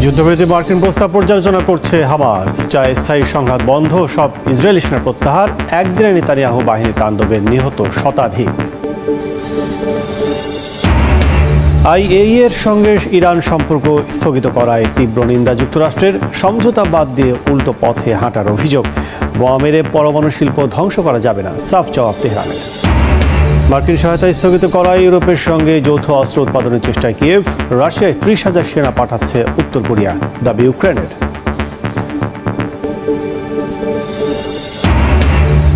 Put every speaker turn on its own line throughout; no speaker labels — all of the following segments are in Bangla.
যুদ্ধবিরতি মার্কিন প্রস্তাব পর্যালোচনা করছে হামাস, চায় স্থায়ী সংঘাত বন্ধ, সব ইসরায়েলি সেনা প্রত্যাহার, একদিনে নেতানিয়াহু বাহিনী তাণ্ডবে নিহত শতাধিক। আইএই এর সঙ্গে ইরান সম্পর্ক স্থগিত করায় তীব্র নিন্দা যুক্তরাষ্ট্রের, সমঝোতা বাদ দিয়ে উল্টো পথে হাঁটার অভিযোগ। বোমা মেরে পরমাণু শিল্প ধ্বংস করা যাবে না, সাফ জবাব তেহরানের। মার্কিন সহায়তা স্থগিত করায় ইউরোপের সঙ্গে যৌথ অস্ত্র উৎপাদনের চেষ্টায় কিয়েভ, রাশিয়ায় 30,000 সেনা পাঠাচ্ছে উত্তর কোরিয়া, দাবি ইউক্রেনের।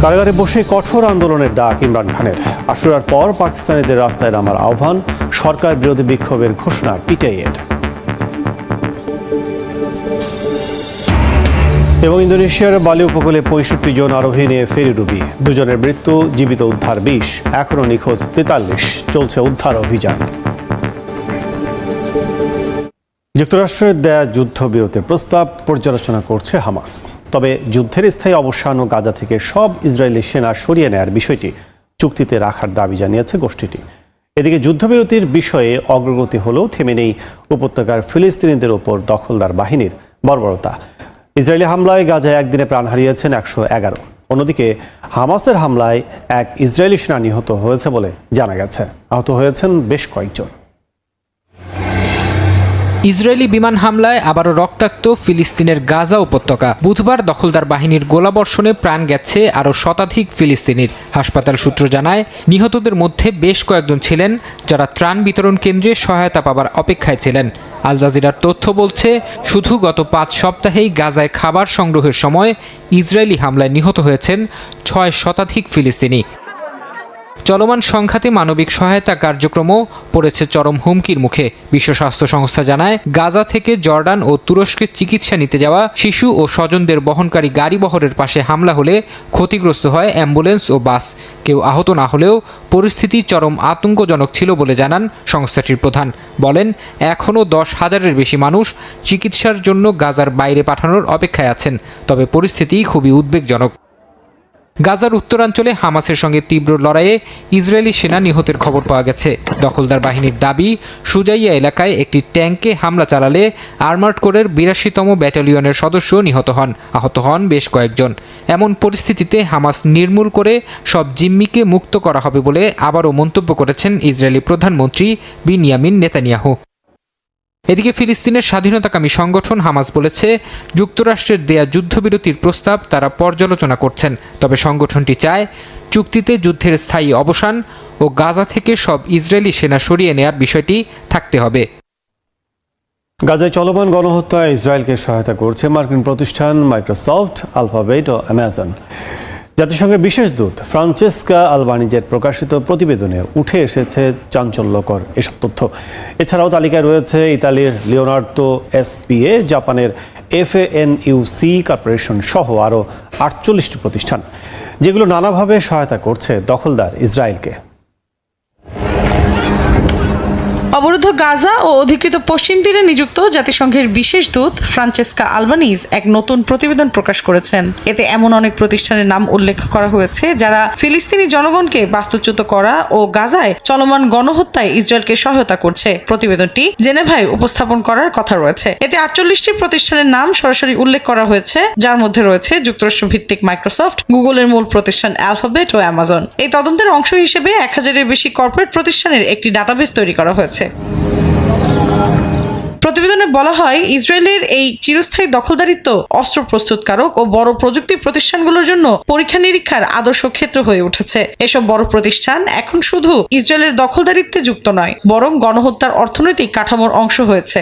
কারাগারে বসে কঠোর আন্দোলনের ডাক ইমরান খানের, আশুরার পর পাকিস্তানিদের রাস্তায় নামার আহ্বান, সরকার বিরোধী বিক্ষোভের ঘোষণা পিটিআইয়ের। এবং ইন্দোনেশিয়ার বালি উপকূলে 65 জন আরোহী নিয়ে ফেরিডুবি, দুজনের মৃত্যু, জীবিত উদ্ধার 20, এখনও নিখোঁজ 43, চলছে উদ্ধার অভিযান। যুক্তরাষ্ট্রের দেয়া যুদ্ধবিরতির প্রস্তাব পর্যালোচনা করছে হামাস, তবে যুদ্ধের স্থায়ী অবসান ও গাজা থেকে সব ইসরায়েলি সেনা সরিয়ে নেয়ার বিষয়টি চুক্তিতে রাখার দাবি জানিয়েছে গোষ্ঠীটি। এদিকে যুদ্ধবিরতির বিষয়ে অগ্রগতি হলেও থেমে নেই উপত্যকার ফিলিস্তিনিদের ওপর দখলদার বাহিনীর বর্বরতা। ইসরায়েলি হামলায় গাজায় একদিনে প্রাণ হারিয়েছেন 111। অন্যদিকে হামাসের হামলায় এক ইসরায়েলি সেনা নিহত হয়েছে বলে জানা গেছে, আহত হয়েছেন বেশ কয়েকজন।
ইসরায়েলি বিমান হামলায় আবারও রক্তাক্ত ফিলিস্তিনের গাজা উপত্যকা। বুধবার দখলদার বাহিনীর গোলাবর্ষণে প্রাণ গেছে আরও শতাধিক ফিলিস্তিনির। হাসপাতাল সূত্র জানায়, নিহতদের মধ্যে বেশ কয়েকজন ছিলেন যারা ত্রাণ বিতরণ কেন্দ্রে সহায়তা পাবার অপেক্ষায় ছিলেন। আল জাজিরার তথ্য বলছে, শুধু গত 5 সপ্তাহেই গাজায় খাবার সংগ্রহের সময় ইসরায়েলি হামলায় নিহত হয়েছেন 6 শতাধিক ফিলিস্তিনি। চলমান সংঘাতে মানবিক সহায়তা কার্যক্রমও পড়েছে চরম হুমকির মুখে। বিশ্ব স্বাস্থ্য সংস্থা জানায়, গাজা থেকে জর্ডান ও তুরস্কে চিকিৎসা নিতে যাওয়া শিশু ও স্বজনদের বহনকারী গাড়ি বহরের পাশে হামলা হলে ক্ষতিগ্রস্ত হয় অ্যাম্বুলেন্স ও বাস। কেউ আহত না হলেও পরিস্থিতি চরম আতঙ্কজনক ছিল বলে জানান সংস্থাটির প্রধান। বলেন, এখনও 10,000-এর বেশি মানুষ চিকিৎসার জন্য গাজার বাইরে পাঠানোর অপেক্ষায় আছেন, তবে পরিস্থিতি খুবই উদ্বেগজনক। গাজার উত্তরাঞ্চলে হামাসের সঙ্গে তীব্র লড়াইয়ে ইসরায়েলি সেনা নিহতের খবর পাওয়া গেছে। দখলদার বাহিনীর দাবি, সুজাইয়া এলাকায় একটি ট্যাঙ্কে হামলা চালালে আর্মার্ড কোরের 82তম ব্যাটালিয়নের সদস্য নিহত হন, আহত হন বেশ কয়েকজন। এমন পরিস্থিতিতে হামাস নির্মূল করে সব জিম্মিকে মুক্ত করা হবে বলে আবারও মন্তব্য করেছেন ইসরায়েলি প্রধানমন্ত্রী বিনিয়ামিন নেতানিয়াহু। এদিকে ফিলিস্তিনের স্বাধীনতাকামী সংগঠন হামাস বলেছে, যুক্তরাষ্ট্রের দেয়া যুদ্ধবিরতির প্রস্তাব তারা পর্যালোচনা করছেন, তবে সংগঠনটি চায় চুক্তিতে যুদ্ধের স্থায়ী অবসান ও গাজা থেকে সব ইসরায়েলি সেনা সরিয়ে নেয়ার বিষয়টি থাকতে হবে।
গাজায় চলমান গণহত্যায় ইসরায়েলকে সহায়তা করছে মার্কিন প্রতিষ্ঠান মাইক্রোসফট, আলফাবেট ও অ্যামাজন। জাতিসংঘের বিশেষ দূত ফ্রান্সেস্কা আলবানিজের প্রকাশিত প্রতিবেদনে উঠে এসেছে চাঞ্চল্যকর এসব তথ্য। এছাড়াও তালিকায় রয়েছে ইতালির লিওনার্দো এসপিএ, জাপানের FANUC কর্পোরেশন সহ আরও 48টি প্রতিষ্ঠান, যেগুলো নানাভাবে সহায়তা করছে দখলদার ইসরায়েলকে।
অবরুদ্ধ গাজা ও অধিকৃত পশ্চিম তীরে নিযুক্ত জাতিসংঘের বিশেষ দূত ফ্রান্সেস্কা আলবানিজ এক নতুন প্রতিবেদন প্রকাশ করেছেন। এতে এমন অনেক প্রতিষ্ঠানের নাম উল্লেখ করা হয়েছে যারা ফিলিস্তিনি জনগণকে বাস্তুচ্যুত করা ও গাজায় চলমান গণহত্যায় ইসরায়েলকে সহায়তা করছে। প্রতিবেদনটি জেনেভায় উপস্থাপন করার কথা রয়েছে। এতে 48টি প্রতিষ্ঠানের নাম সরাসরি উল্লেখ করা হয়েছে, যার মধ্যে রয়েছে যুক্তরাষ্ট্র ভিত্তিক মাইক্রোসফট, গুগলের মূল প্রতিষ্ঠান অ্যালফাবেট ও অ্যামাজন। এই তদন্তের অংশ হিসেবে 1000-এর বেশি কর্পোরেট প্রতিষ্ঠানের একটি ডাটাবেস তৈরি করা হয়েছে। প্রতিবেদনে বলা হয়, ইসরায়েলের এই চিরস্থায়ী দখলদারিত্ব অস্ত্র প্রস্তুতকারক ও বড় প্রযুক্তি প্রতিষ্ঠানগুলোর জন্য পরীক্ষা নিরীক্ষার আদর্শ ক্ষেত্র হয়ে উঠেছে। এসব বড় প্রতিষ্ঠান এখন শুধু ইসরায়েলের দখলদারিত্বে যুক্ত নয়, বরং গণহত্যার অর্থনৈতিক কাঠামোর অংশ হয়েছে।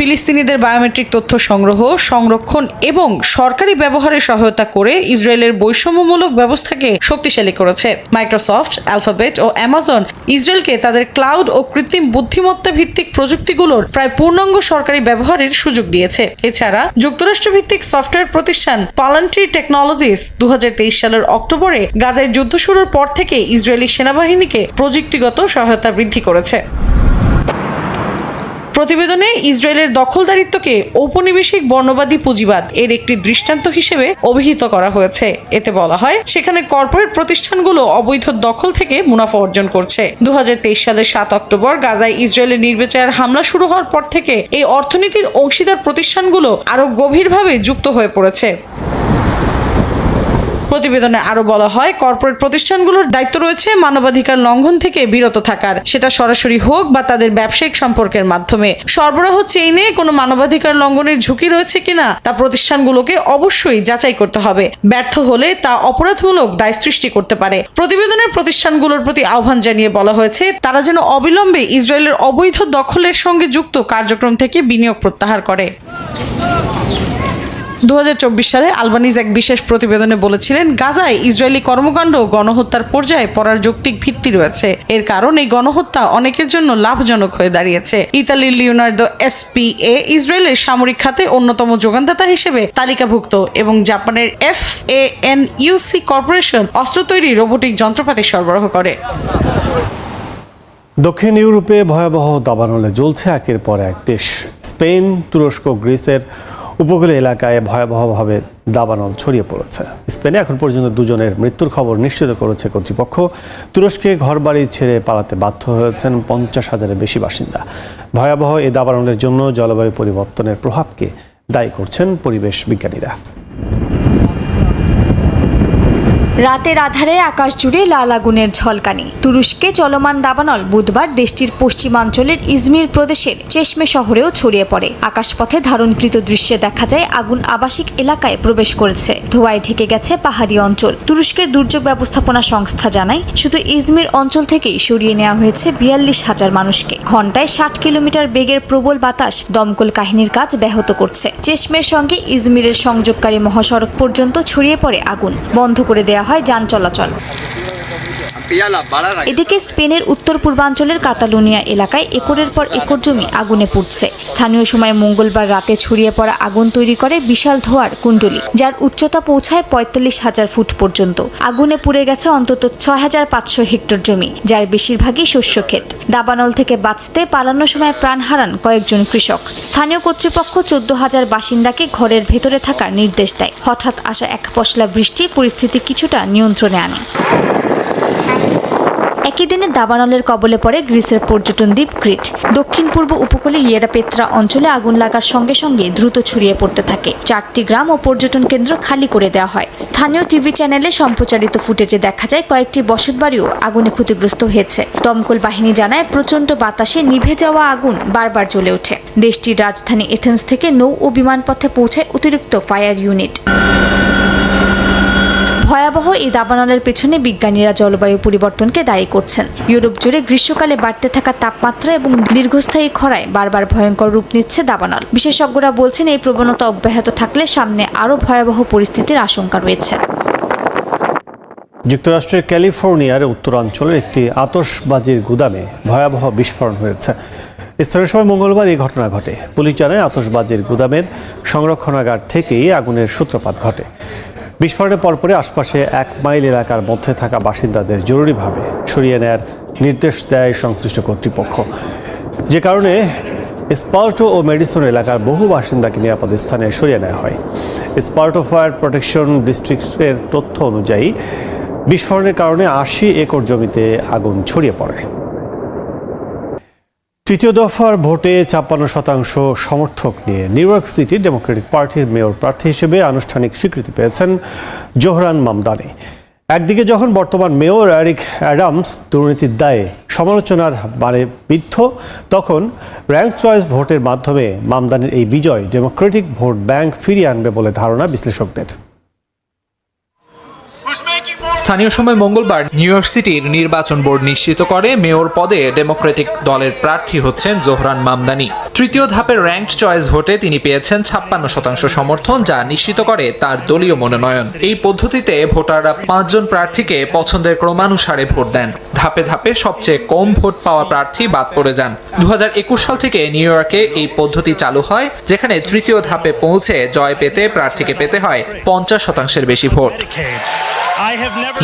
ফিলিস্তিনিদের বায়োমেট্রিক তথ্য সংগ্রহ, সংরক্ষণ এবং সরকারি ব্যবহারে সহায়তা করে ইসরায়েলের বৈষম্যমূলক ব্যবস্থাকে শক্তিশালী করেছে। মাইক্রোসফট, অ্যালফাবেট ও অ্যামাজন ইসরায়েলকে তাদের ক্লাউড ও কৃত্রিম বুদ্ধিমত্তা ভিত্তিক প্রযুক্তিগুলোর প্রায় পূর্ণাঙ্গ সরকারি ব্যবহারের সুযোগ দিয়েছে। এছাড়া যুক্তরাষ্ট্র ভিত্তিক সফটওয়্যার প্রতিষ্ঠান পালান্ট্রি টেকনোলজিস 2023 সালের অক্টোবরে গাজায় যুদ্ধ শুরুর পর থেকে ইসরায়েলি সেনাবাহিনীকে প্রযুক্তিগত সহায়তা বৃদ্ধি করেছে। প্রতিবেদনে ইসরায়েলের দখলদারিত্বকে ঔপনিবেশিক বর্ণবাদী পুঁজিবাদ এর একটি দৃষ্টান্ত হিসেবে অভিহিত করা হয়েছে। এতে বলা হয়, সেখানে কর্পোরেট প্রতিষ্ঠানগুলো অবৈধ দখল থেকে মুনাফা অর্জন করছে। 2023 সালের 7 অক্টোবর গাজায় ইসরায়েলের নির্বিচার হামলা শুরু হওয়ার পর থেকে এই অর্থনীতির অংশীদার প্রতিষ্ঠানগুলো আরো গভীরভাবে যুক্ত হয়ে পড়েছে। প্রতিবেদনে আরো বলা হয়, কর্পোরেট প্রতিষ্ঠানগুলোর দায়িত্ব রয়েছে মানবাধিকার লঙ্ঘন থেকে বিরত থাকার, সেটা সরাসরি হোক বা তাদের ব্যবসায়িক সম্পর্কের মাধ্যমে। সরবরাহ চেইনে কোনো মানবাধিকার লঙ্ঘনের ঝুঁকি রয়েছে কিনা তা প্রতিষ্ঠানগুলোকে অবশ্যই যাচাই করতে হবে। ব্যর্থ হলে তা অপরাধমূলক দায় সৃষ্টি করতে পারে। প্রতিবেদনের প্রতিষ্ঠানগুলোর প্রতি আহ্বান জানিয়ে বলা হয়েছে, তারা যেন অবিলম্বে ইসরায়েলের অবৈধ দখলের সঙ্গে যুক্ত কার্যক্রম থেকে বিনিয়োগ প্রত্যাহার করে। 2024 সালে আলবানিজ এক বিশেষ প্রতিবেদনে বলেছিলেন, গাজায় ইসরায়েলি কর্মকাণ্ড গণহত্যার পর্যায়ে পড়ার যৌক্তিক ভিত্তি রয়েছে। এর কারণ এই গণহত্যা অনেকের জন্য লাভজনক হয়ে দাঁড়িয়েছে। ইতালির লিওনার্দো এসপিএ ইসরায়েলের সামরিক খাতে অন্যতম যোগানদাতা হিসেবে তালিকাভুক্ত এবং জাপানের FANUC কর্পোরেশন অস্ত্র তৈরি রোবোটিক যন্ত্রপাতি সরবরাহ করে।
দক্ষিণ ইউরোপে ভয়াবহ দাবানলে জ্বলছে একের পর এক দেশ। স্পেন, তুরস্ক, গ্রিসের উপকূলীয় এলাকায় ভয়াবহভাবে দাবানল ছড়িয়ে পড়েছে। স্পেনে এখন পর্যন্ত 2 জনের মৃত্যুর খবর নিশ্চিত করেছে কর্তৃপক্ষ। তুরস্কে ঘরবাড়ি ছেড়ে পালাতে বাধ্য হয়েছেন 50,000-এর বেশি বাসিন্দা। ভয়াবহ এই দাবানলের জন্য জলবায়ু পরিবর্তনের প্রভাবকে দায়ী করছেন পরিবেশ বিজ্ঞানীরা।
রাতের আধারে আকাশ জুড়ে লাল আগুনের ঝলকানি। তুরস্কে চলমান দাবানল বুধবার দেশটির পশ্চিমাঞ্চলের ইজমির প্রদেশের চেশমে শহরেও ছড়িয়ে পড়ে। আকাশপথে ধারণকৃত দৃশ্যে দেখা যায় আগুন আবাসিক এলাকায় প্রবেশ করেছে। ধোঁয়ায় ঢেকে গেছে পাহাড়ি অঞ্চল। তুরস্কের দুর্যোগ ব্যবস্থাপনা সংস্থা জানায়, শুধু ইজমির অঞ্চল থেকেই সরিয়ে নেওয়া হয়েছে 42,000 মানুষকে। ঘন্টায় 60 কিলোমিটার বেগের প্রবল বাতাস দমকল বাহিনীর কাজ ব্যাহত করছে। চেশমের সঙ্গে ইজমিরের সংযোগকারী মহাসড়ক পর্যন্ত ছড়িয়ে পড়ে আগুন। বন্ধ করে দেওয়া হয় যান চলাচল। এদিকে স্পেনের উত্তর পূর্বাঞ্চলের কাতালোনিয়া এলাকায় একরের পর একর জমি আগুনে পুড়ছে। স্থানীয় সময় মঙ্গলবার রাতে ছড়িয়ে পড়া আগুন তৈরি করে বিশাল ধোঁয়ার কুণ্ডলী, যার উচ্চতা পৌঁছায় 45,000 ফুট পর্যন্ত। আগুনে পুড়ে গেছে অন্তত 6,500 হেক্টর জমি, যার বেশিরভাগই শস্যক্ষেত। দাবানল থেকে বাঁচতে পালানোর সময় প্রাণ হারান কয়েকজন কৃষক। স্থানীয় কর্তৃপক্ষ 14,000 বাসিন্দাকে ঘরের ভেতরে থাকার নির্দেশ দেয়। হঠাৎ আসা এক পশলা বৃষ্টি পরিস্থিতি কিছুটা নিয়ন্ত্রণে আনে। একই দিনে দাবানলের কবলে পড়ে গ্রিসের পর্যটন দ্বীপ ক্রিট। দক্ষিণ পূর্ব উপকূলে ইয়েরাপেত্রা অঞ্চলে আগুন লাগার সঙ্গে সঙ্গে দ্রুত ছড়িয়ে পড়তে থাকে। 4টি গ্রাম ও পর্যটন কেন্দ্র খালি করে দেওয়া হয়। স্থানীয় টিভি চ্যানেলে সম্প্রচারিত ফুটেজে দেখা যায় কয়েকটি বসতবাড়িও আগুনে ক্ষতিগ্রস্ত হয়েছে। দমকল বাহিনী জানায়, প্রচণ্ড বাতাসে নিভে যাওয়া আগুন বারবার জ্বলে ওঠে। দেশটির রাজধানী এথেন্স থেকে নৌ ও বিমানপথে পৌঁছায় অতিরিক্ত ফায়ার ইউনিট। ভয়াবহ এই দাবানলের পেছনে বিজ্ঞানীরা জলবায়ু পরিবর্তনকে দায়ী করছেন। ইউরোপ জুড়ে গ্রীষ্মকালে বাড়তে থাকা তাপমাত্রা এবং দীর্ঘস্থায়ী খরায় বারবার ভয়ঙ্কর রূপ নিচ্ছে দাবানল। বিশেষজ্ঞরা বলছেন, এই প্রবণতা অব্যাহত থাকলে সামনে আরও ভয়াবহ পরিস্থিতির আশঙ্কা রয়েছে।
যুক্তরাষ্ট্রের ক্যালিফোর্নিয়ার উত্তরাঞ্চলের একটি আতশবাজির গুদামে ভয়াবহ বিস্ফোরণ হয়েছে। স্থানীয় সময় মঙ্গলবার এই ঘটনা ঘটে। পুলিশ জানায়, আতশবাজির গুদামের সংরক্ষণাগার থেকেই আগুনের সূত্রপাত ঘটে। বিস্ফোরণের পরপরই আশপাশে 1 মাইল এলাকার মধ্যে থাকা বাসিন্দাদের জরুরিভাবে সরিয়ে নেওয়ার নির্দেশ দেয় সংশ্লিষ্ট কর্তৃপক্ষ, যে কারণে স্পার্টো ও মেডিসন এলাকার বহু বাসিন্দাকে নিরাপদ স্থানে সরিয়ে নেওয়া হয়। স্পার্টো ফায়ার প্রোটেকশন ডিস্ট্রিক্টের তথ্য অনুযায়ী বিস্ফোরণের কারণে 80 একর জমিতে আগুন ছড়িয়ে পড়ে। তৃতীয় দফার ভোটে 56% সমর্থক নিয়ে নিউ ইয়র্ক সিটি ডেমোক্রেটিক পার্টির মেয়র প্রার্থী হিসেবে আনুষ্ঠানিক স্বীকৃতি পেয়েছেন জোহরান মামদানি। একদিকে যখন বর্তমান মেয়র এরিক অ্যাডামস দুর্নীতির দায়ে সমালোচনার বারে বিদ্ধ, তখন র্যাঙ্ক চয়েস ভোটের মাধ্যমে মামদানির এই বিজয় ডেমোক্রেটিক ভোট ব্যাংক ফিরিয়ে আনবে বলে ধারণা বিশ্লেষকদের।
স্থানীয় সময় মঙ্গলবার নিউ ইয়র্ক সিটির নির্বাচন বোর্ড নিশ্চিত করে মেয়র পদে ডেমোক্রেটিক দলের প্রার্থী হচ্ছেন জোহরান মামদানি। তৃতীয় ধাপের র্যাঙ্ক চয়েস ভোটে তিনি পেয়েছেন 56% সমর্থন, যা নিশ্চিত করে তার দলীয় মনোনয়ন। এই পদ্ধতিতে ভোটাররা 5 জন প্রার্থীকে পছন্দের ক্রমানুসারে ভোট দেন। ধাপে ধাপে সবচেয়ে কম ভোট পাওয়া প্রার্থী বাদ পড়ে যান। 2021 সাল থেকে নিউ ইয়র্কে এই পদ্ধতি চালু হয়, যেখানে তৃতীয় ধাপে পৌঁছে জয় পেতে প্রার্থীকে পেতে হয় 50%-এর বেশি ভোট।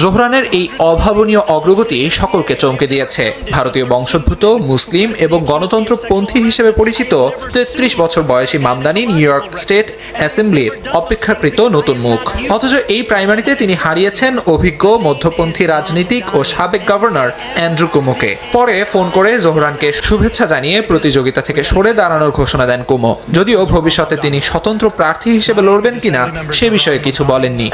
জোহরানের এই অভাবনীয় অগ্রগতি সকলকে চমকে দিয়েছে। ভারতীয় বংশোদ্ভূত, মুসলিম এবং গণতন্ত্রপন্থী হিসেবে পরিচিত ৩৩ বছর বয়সী মামদানি নিউ ইয়র্ক স্টেট অ্যাসেম্বলির অপেক্ষাকৃত নতুন মুখ। অথচ এই প্রাইমারিতে তিনি হারিয়েছেন অভিজ্ঞ মধ্যপন্থী রাজনীতিক ও সাবেক গভর্নর অ্যান্ড্রু কুমোকে। পরে ফোন করে জোহরানকে শুভেচ্ছা জানিয়ে প্রতিযোগিতা থেকে সরে দাঁড়ানোর ঘোষণা দেন কুমো। যদিও ভবিষ্যতে তিনি স্বতন্ত্র প্রার্থী হিসেবে লড়বেন কিনা সে বিষয়ে কিছু বলেননি।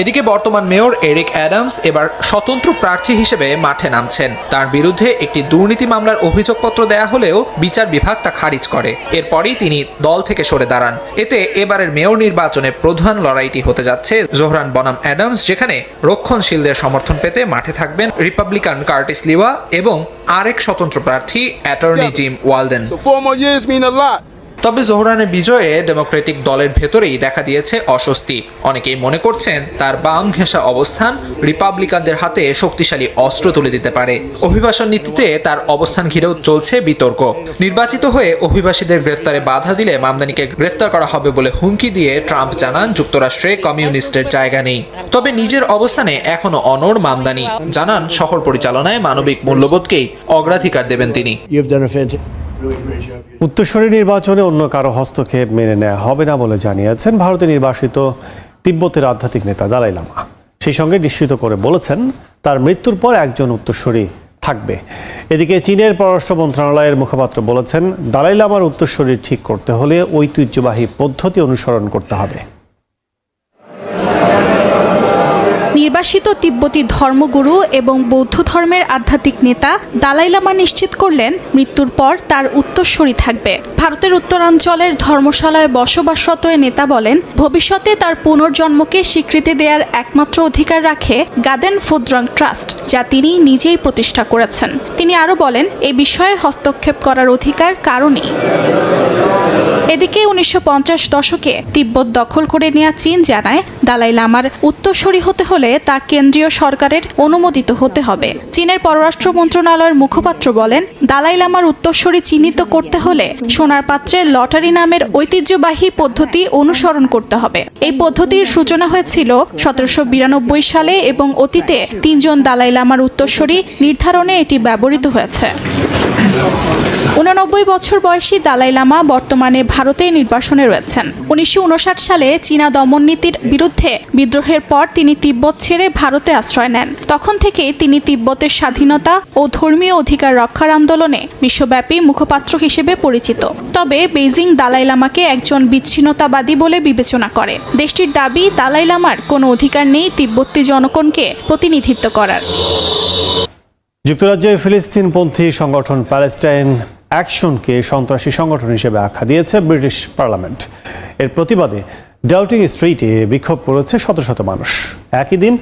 এদিকে বর্তমান মেয়র এরিক অ্যাডামস এবার স্বতন্ত্র প্রার্থী হিসেবে মাঠে নামছেন। তার বিরুদ্ধে একটি দুর্নীতি মামলার অভিযোগপত্র দেয়া হলেও বিচার বিভাগ তা খারিজ করে। এরপরই তিনি দল থেকে সরে দাঁড়ান। এতে এবারের মেয়র নির্বাচনে প্রধান লড়াইটি হতে যাচ্ছে জোহরান বনাম অ্যাডামস, যেখানে রক্ষণশীলদের সমর্থন পেতে মাঠে থাকবেন রিপাবলিকান কার্টিস লিওয়া এবং আরেক স্বতন্ত্র প্রার্থী অ্যাটর্নি জিম ওয়ালডেন। তবে জোহরানের বিজয়ে ডেমোক্রেটিক দলের ভেতরেই দেখা দিয়েছে অস্বস্তি। অনেকেই মনে করছেন তার বাম ঘেঁষা অবস্থান রিপাবলিকানদের হাতে শক্তিশালী অস্ত্র তুলে দিতে পারে। অভিবাসন নীতিতে তার অবস্থান ঘিরেও চলছে বিতর্ক। নির্বাচিত হয়ে অভিবাসীদের গ্রেফতারে বাধা দিলে মামদানিকে গ্রেফতার করা হবে বলে হুমকি দিয়ে ট্রাম্প জানান যুক্তরাষ্ট্রে কমিউনিস্টের জায়গা নেই। তবে নিজের অবস্থানে এখনো অনড় মামদানি, জানান শহর পরিচালনায় মানবিক মূল্যবোধকেই অগ্রাধিকার দেবেন তিনি।
উত্তরসূরি নির্বাচনে অন্য কারো হস্তক্ষেপ মেনে নেওয়া হবে না বলে জানিয়েছেন ভারতে নির্বাসিত তিব্বতের আধ্যাত্মিক নেতা দালাই লামা। সেই সঙ্গে নিশ্চিত করে বলেছেন তার মৃত্যুর পর একজন উত্তরসূরি থাকবে। এদিকে চীনের পররাষ্ট্র মন্ত্রণালয়ের মুখপাত্র বলেছেন দালাই লামার উত্তরসূরি ঠিক করতে হলে ঐতিহ্যবাহী পদ্ধতি অনুসরণ করতে হবে।
নির্বাসিত তিব্বতী ধর্মগুরু এবং বৌদ্ধ ধর্মের আধ্যাত্মিক নেতা দালাই লামা নিশ্চিত করলেন মৃত্যুর পর তার উত্তরসূরি থাকবে। ভারতের উত্তরাঞ্চলের ধর্মশালায় বসবাসরত এ নেতা বলেন, ভবিষ্যতে তার পুনর্জন্মকে স্বীকৃতি দেওয়ার একমাত্র অধিকার রাখে গাদেন ফুদ্রং ট্রাস্ট, যা তিনি নিজেই প্রতিষ্ঠা করেছেন। তিনি আরও বলেন, এই বিষয়ে হস্তক্ষেপ করার অধিকার কারও নেই। এদিকে ১৯৫০ দশকে তিব্বত দখল করে নেওয়া চীন জানায় দালাই লামার উত্তরসূরি হতে হলে তা কেন্দ্রীয় সরকারের অনুমোদিত হতে হবে। চীনের পররাষ্ট্র মন্ত্রণালয়ের মুখপাত্র বলেন, দালাই লামার উত্তরসূরি চিহ্নিত করতে হলে সোনার পাত্রে লটারি নামের ঐতিহ্যবাহী পদ্ধতি অনুসরণ করতে হবে। এই পদ্ধতির সূচনা হয়েছিল ১৭৯২ সালে এবং অতীতে ৩ জন দালাই লামার উত্তরসূরি নির্ধারণে এটি ব্যবহৃত হয়েছে। ৮৯ বছর বয়সী দালাই লামা বর্তমানে ভারতে নির্বাসনে রয়েছেন। ১৯৫৯ সালে চীনা দমন নীতির বিরুদ্ধে বিদ্রোহের পর তিনি তিব্বত ছেড়ে ভারতে আশ্রয় নেন। তখন থেকে তিনি তিব্বতের স্বাধীনতা ও ধর্মীয় অধিকার রক্ষার আন্দোলনে বিশ্বব্যাপী মুখপাত্র হিসেবে পরিচিত। তবে বেইজিং দালাই লামাকে একজন বিচ্ছিন্নতাবাদী বলে বিবেচনা করে। দেশটির দাবি, দালাই লামার কোনো অধিকার নেই তিব্বতী জনগণকে প্রতিনিধিত্ব করার।
যুক্তরাজ্যের ফিলিস্তিনপন্থী সংগঠন প্যালেস্টাইন অ্যাকশনকে সন্ত্রাসী সংগঠন হিসেবে আখ্যা দিয়েছে ব্রিটিশ পার্লামেন্ট। এর প্রতিবাদে ডাউটিং স্ট্রিটে বিক্ষোভ করেছে শত শত মানুষ। একই দিন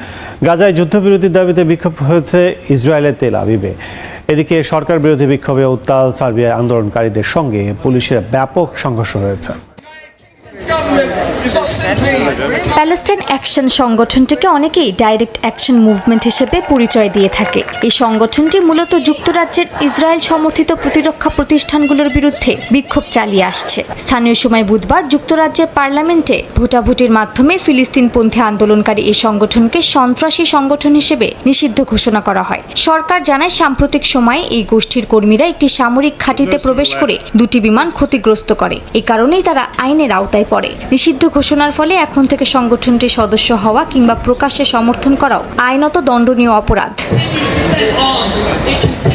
গাজায় যুদ্ধবিরতির দাবিতে বিক্ষোভ হয়েছে ইসরায়েলের তেল আবিবে। এদিকে সরকার বিরোধী বিক্ষোভে উত্তাল সার্বিয়ায় আন্দোলনকারীদের সঙ্গে পুলিশের ব্যাপক সংঘর্ষ হয়েছে।
প্যালেস্টাইন অ্যাকশন সংগঠনটিকে অনেকেই ডাইরেক্ট অ্যাকশন মুভমেন্ট হিসেবে পরিচয় দিয়ে থাকে। এই সংগঠনটি মূলত যুক্তরাজ্যের ইসরায়েল সমর্থিত প্রতিরক্ষা প্রতিষ্ঠানগুলোর বিরুদ্ধে বিক্ষোভ চালিয়ে আসছে। স্থানীয় সময় বুধবার যুক্তরাজ্যের পার্লামেন্টে ভোটাভুটির মাধ্যমে ফিলিস্তিনপন্থী আন্দোলনকারী এই সংগঠনকে সন্ত্রাসী সংগঠন হিসেবে নিষিদ্ধ ঘোষণা করা হয়। সরকার জানায়, সাম্প্রতিক সময়ে এই গোষ্ঠীর কর্মীরা একটি সামরিক ঘাঁটিতে প্রবেশ করে 2টি বিমান ক্ষতিগ্রস্ত করে। এই কারণেই তারা আইনের আওতায় পড়ে। নিষিদ্ধ ঘোষণার ফলে এখন থেকে সংগঠনটির সদস্য হওয়া কিংবা প্রকাশ্যে সমর্থন করাও আইনত দণ্ডনীয় অপরাধ।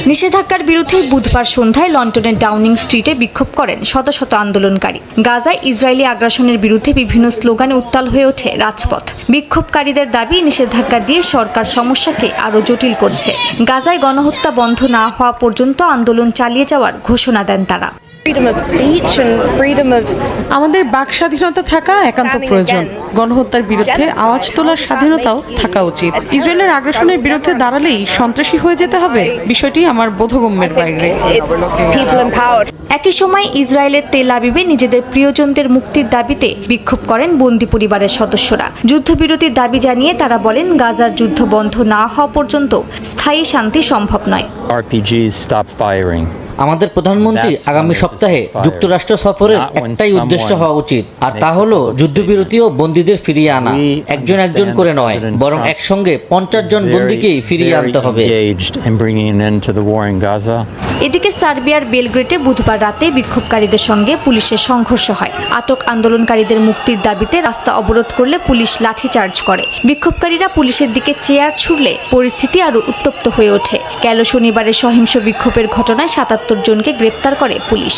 নিষেধাজ্ঞার বিরুদ্ধে বুধবার সন্ধ্যায় লন্ডনের ডাউনিং স্ট্রিটে বিক্ষোভ করেন শত শত আন্দোলনকারী। গাজায় ইসরায়েলি আগ্রাসনের বিরুদ্ধে বিভিন্ন স্লোগানে উত্তাল হয়ে ওঠে রাজপথ। বিক্ষোভকারীদের দাবি, নিষেধাজ্ঞা দিয়ে সরকার সমস্যাকে আরও জটিল করছে। গাজায় গণহত্যা বন্ধ না হওয়া পর্যন্ত আন্দোলন চালিয়ে যাওয়ার ঘোষণা দেন তারা।
আমাদের বাক স্বাধীনতা থাকা একান্ত প্রয়োজন। গণহত্যার বিরুদ্ধে আওয়াজ তোলার স্বাধীনতাও থাকা উচিত। ইসরায়েলের আগ্রাসনের বিরুদ্ধে দাঁড়ালেই সন্ত্রাসী হয়ে যেতে হবে, বিষয়টি আমার বোধগম্যের বাইরে।
একই সময় ইসরায়েলের তেল আবিবে নিজেদের প্রিয়জনদের মুক্তির দাবিতে বিক্ষোভ করেন বন্দী পরিবারের সদস্যরা। যুদ্ধবিরতির দাবি জানিয়ে তারা বলেন, গাজার যুদ্ধ বন্ধ না হওয়া পর্যন্ত স্থায়ী শান্তি সম্ভব নয়।
RPGs stop firing. আমাদের প্রধানমন্ত্রী আগামী সপ্তাহে যুক্তরাষ্ট্র সফরের একটাই উদ্দেশ্য হওয়া উচিত, আর তা হলো যুদ্ধবিরতি ও বন্দীদের ফিরিয়ে আনা। একজন একজন করে নয়, বরং একসঙ্গে 50 জন বন্দীকেই ফিরিয়ে আনতে হবে।
এদিকে সার্বিয়ার বেলগ্রেডে বুধবার রাতে বিক্ষোভকারীদের সঙ্গে পুলিশের সংঘর্ষ হয়। আটক আন্দোলনকারীদের মুক্তির দাবিতে রাস্তা অবরোধ করলে পুলিশ লাঠিচার্জ করে। বিক্ষোভকারীরা পুলিশের দিকে চেয়ার ছুড়লে পরিস্থিতি আরও উত্তপ্ত হয়ে ওঠে। গেল শনিবারের সহিংস বিক্ষোভের ঘটনায় 77 জনকে গ্রেপ্তার করে পুলিশ।